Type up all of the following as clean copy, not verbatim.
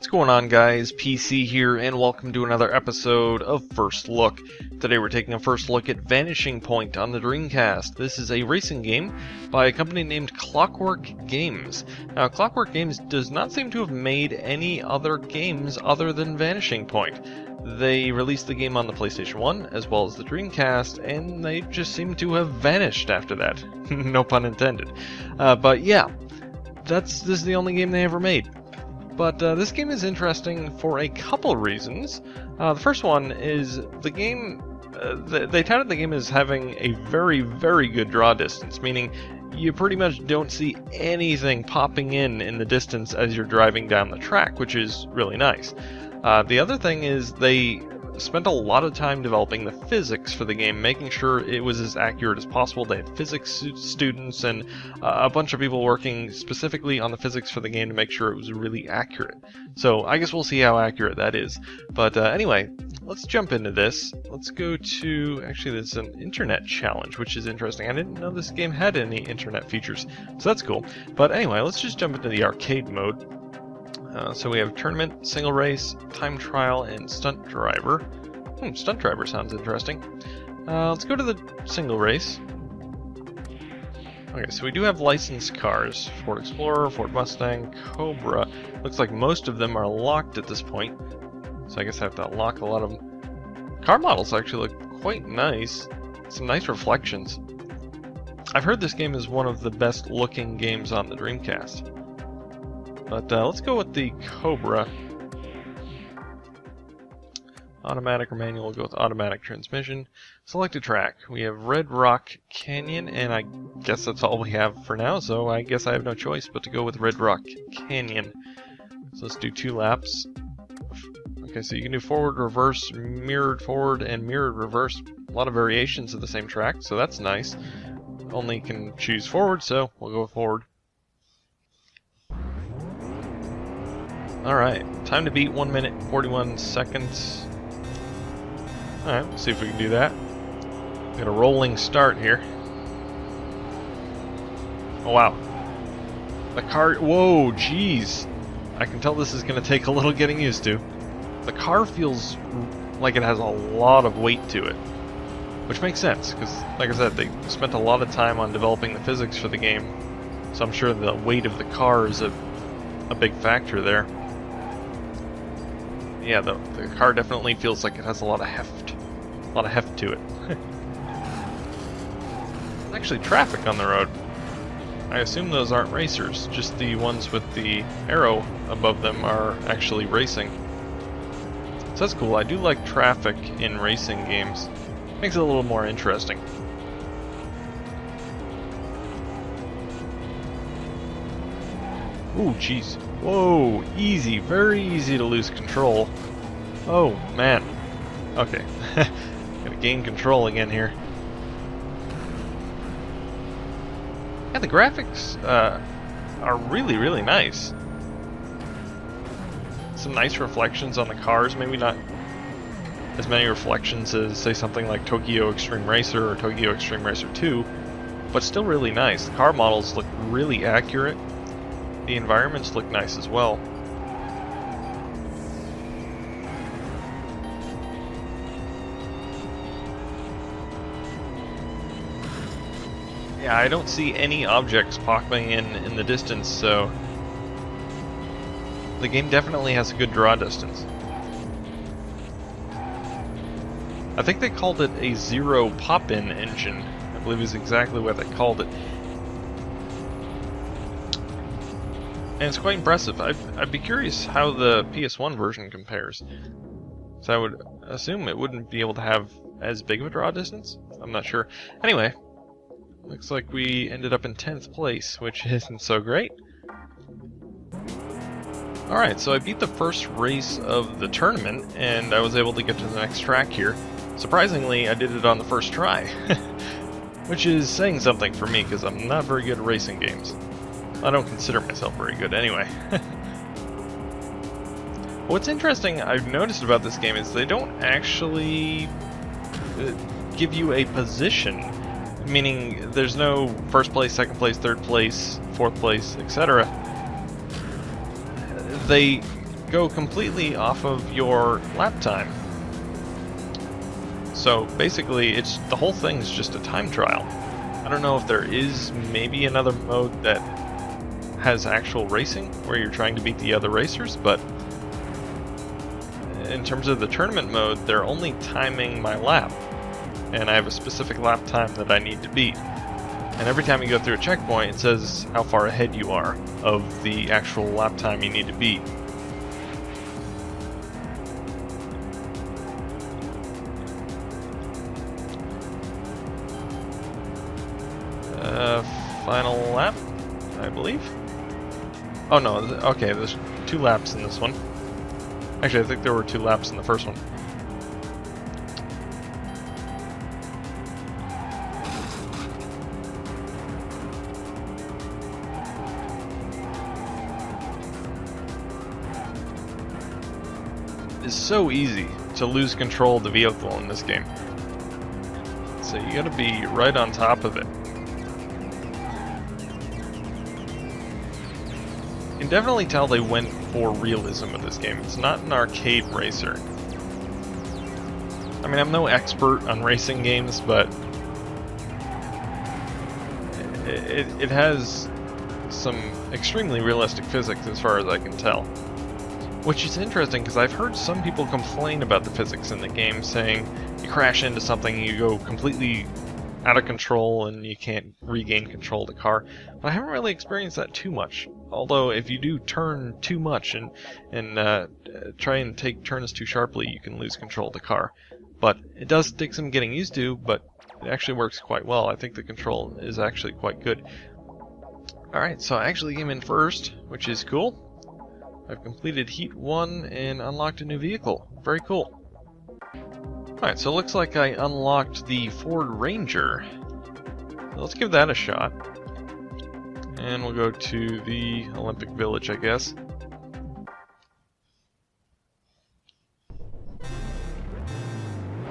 What's going on, guys? PC here, and welcome to another episode of First Look. Today we're taking a first look at Vanishing Point on the Dreamcast. This is a racing game by a company named Clockwork Games. Now, Clockwork Games does not seem to have made any other games other than Vanishing Point. They released the game on the PlayStation 1 as well as the Dreamcast, and they just seem to have vanished after that. No pun intended. But yeah, this is the only game they ever made. But this game is interesting for a couple reasons. The first one is the game, they touted the game as having a very, very good draw distance, meaning you pretty much don't see anything popping in the distance as you're driving down the track, which is really nice. The other thing is they spent a lot of time developing the physics for the game, making sure it was as accurate as possible. They had physics students and a bunch of people working specifically on the physics for the game to make sure it was really accurate. So I guess we'll see how accurate that is. But anyway, let's jump into this. Let's go to, actually there's an internet challenge, which is interesting. I didn't know this game had any internet features, so that's cool. But anyway, let's just jump into the arcade mode. So we have tournament, single race, time trial, and stunt driver. Stunt driver sounds interesting. Let's go to the single race. Okay, so we do have licensed cars. Ford Explorer, Ford Mustang, Cobra. Looks like most of them are locked at this point. So I guess I have to unlock a lot of them. Car models actually look quite nice. Some nice reflections. I've heard this game is one of the best looking games on the Dreamcast. But let's go with the Cobra. Automatic or manual, we'll go with automatic transmission. Select a track. We have Red Rock Canyon, and I guess that's all we have for now, so I guess I have no choice but to go with Red Rock Canyon. So let's do 2 laps. Okay, so you can do forward, reverse, mirrored forward, and mirrored reverse. A lot of variations of the same track, so that's nice. Only can choose forward, so we'll go with forward. Alright, time to beat 1 minute 41 seconds. Alright, we'll see if we can do that. Got a rolling start here. Oh wow. The car, whoa, jeez. I can tell this is going to take a little getting used to. The car feels like it has a lot of weight to it. Which makes sense, because like I said, they spent a lot of time on developing the physics for the game. So I'm sure the weight of the car is a big factor there. Yeah, the car definitely feels like it has a lot of heft to it. Actually, traffic on the road. I assume those aren't racers, just the ones with the arrow above them are actually racing. So that's cool. I do like traffic in racing games. Makes it a little more interesting. Ooh, jeez. Whoa, easy, very easy to lose control. Oh, man. Okay. Gotta gain control again here. Yeah, the graphics are really, really nice. Some nice reflections on the cars, maybe not as many reflections as, say, something like Tokyo Extreme Racer or Tokyo Extreme Racer 2, but still really nice. The car models look really accurate. The environments look nice as well. Yeah, I don't see any objects popping in the distance, so the game definitely has a good draw distance. I think they called it a zero pop-in engine, I believe is exactly what they called it. And it's quite impressive. I'd be curious how the PS1 version compares. So I would assume it wouldn't be able to have as big of a draw distance? I'm not sure. Anyway, looks like we ended up in 10th place, which isn't so great. Alright, so I beat the first race of the tournament, and I was able to get to the next track here. Surprisingly, I did it on the first try. Which is saying something for me, because I'm not very good at racing games. I don't consider myself very good anyway. What's interesting I've noticed about this game is they don't actually give you a position, meaning there's no first place, second place, third place, fourth place, etc. They go completely off of your lap time. So basically, the whole thing's just a time trial. I don't know if there is maybe another mode that has actual racing where you're trying to beat the other racers, but in terms of the tournament mode, they're only timing my lap, and I have a specific lap time that I need to beat. And every time you go through a checkpoint, it says how far ahead you are of the actual lap time you need to beat. Final lap, I believe. Oh no, okay, there's 2 laps in this one. Actually, I think there were 2 laps in the first one. It's so easy to lose control of the vehicle in this game. So you gotta be right on top of it. You can definitely tell they went for realism with this game. It's not an arcade racer. I mean, I'm no expert on racing games, but it has some extremely realistic physics as far as I can tell. Which is interesting because I've heard some people complain about the physics in the game, saying you crash into something, you go completely out of control and you can't regain control of the car. But I haven't really experienced that too much. Although if you do turn too much and try and take turns too sharply, you can lose control of the car. But it does take some getting used to, but it actually works quite well. I think the control is actually quite good. Alright, so I actually came in first, which is cool. I've completed Heat 1 and unlocked a new vehicle. Very cool. Alright, so it looks like I unlocked the Ford Ranger. So let's give that a shot. And we'll go to the Olympic Village, I guess.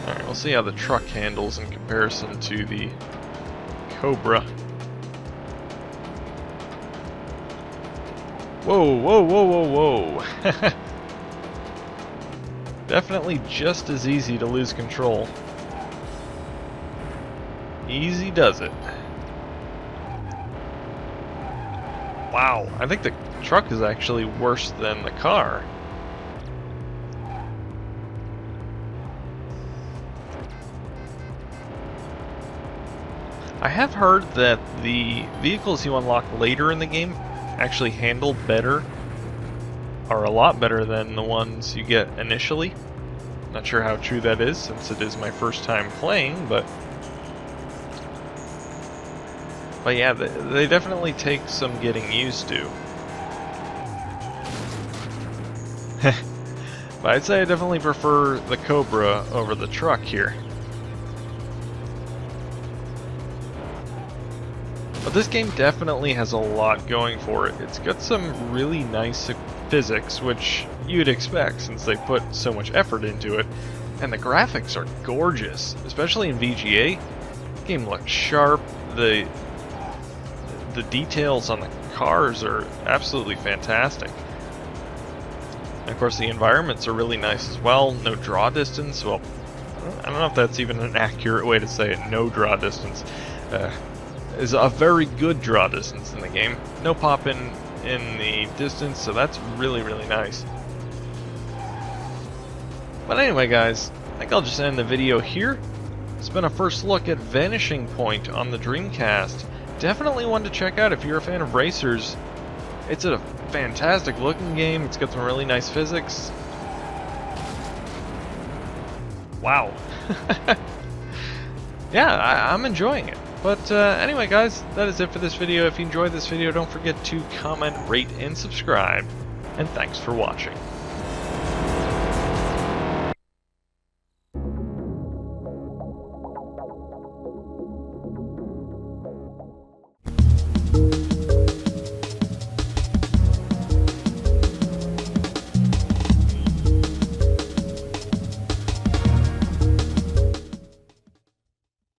Alright, we'll see how the truck handles in comparison to the Cobra. Whoa, whoa, whoa, whoa, whoa! Definitely just as easy to lose control. Easy does it. Wow, I think the truck is actually worse than the car. I have heard that the vehicles you unlock later in the game actually handle better, or a lot better than the ones you get initially. Not sure how true that is since it is my first time playing, but yeah, they definitely take some getting used to. But I'd say I definitely prefer the Cobra over the truck here. But this game definitely has a lot going for it. It's got some really nice physics, which you'd expect since they put so much effort into it. And the graphics are gorgeous, especially in VGA. The game looks sharp. The details on the cars are absolutely fantastic. And of course the environments are really nice as well. No draw distance. Well, I don't know if that's even an accurate way to say it. No draw distance. Is a very good draw distance in the game. No pop in the distance, so that's really, really nice. But anyway guys, I think I'll just end the video here. It's been a first look at Vanishing Point on the Dreamcast. Definitely one to check out if you're a fan of racers. It's a fantastic looking game. It's got some really nice physics. Wow. Yeah, I'm enjoying it. But anyway guys, that is it for this video. If you enjoyed this video, don't forget to comment, rate, and subscribe. And thanks for watching.